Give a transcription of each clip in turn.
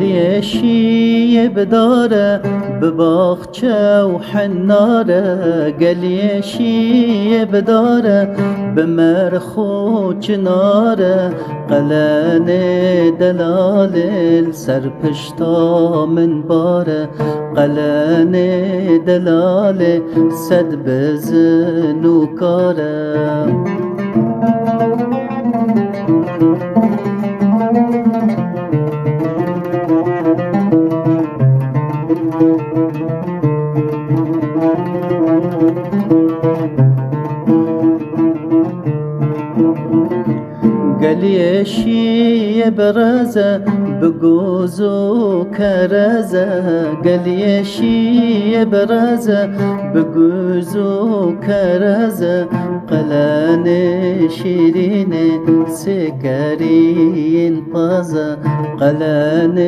گلی شیه بداره به باغچه و حناره، گلی شیه بداره به مرخ و چناره، قلن دلال سر پشتا من باره، قلن دلال صد بزن و کاره. گلی شیه برزه بگوز و کرزه، گلی شیه برزه بگوز و کرزه، قلن شیرین سکرین پازه، قلن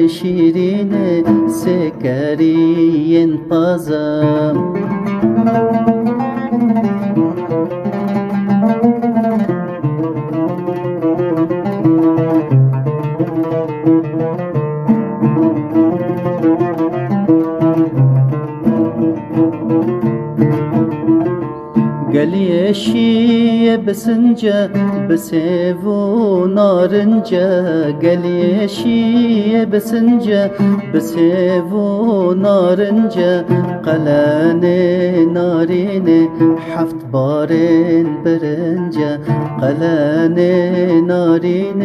شیرین سکرین پازه. گلی شیه بسنجه بسیف و نارنجه، گلی شیه بسنجه بسیف و نارنجه، قلن نارین حفت بارین برنجه، قلن نارین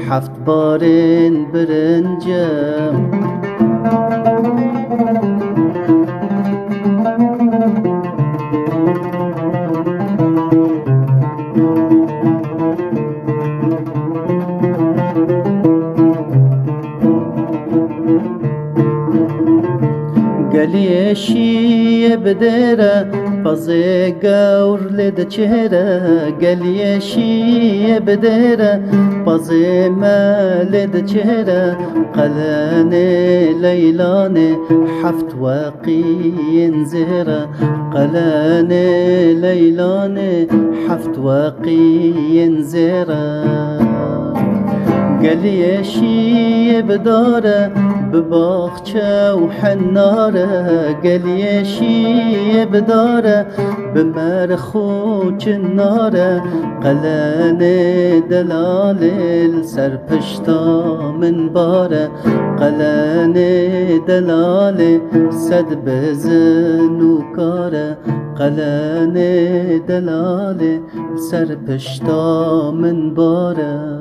حفت بارین برنجه. گلی شیه بدره پازه گور لد چهره، گلی شیه بدره پازه ملد چهره، قلن لیلان حفت واقین زهره، قلن لیلان حفت واقین زهره. گلی شیه بداره به باغچه و حناره، گلی شیه بداره به مرخ و چناره، قلن دلال سر پشتا من باره، قلن دلال صد بزن و کاره، قلن دلال سر پشتا من باره.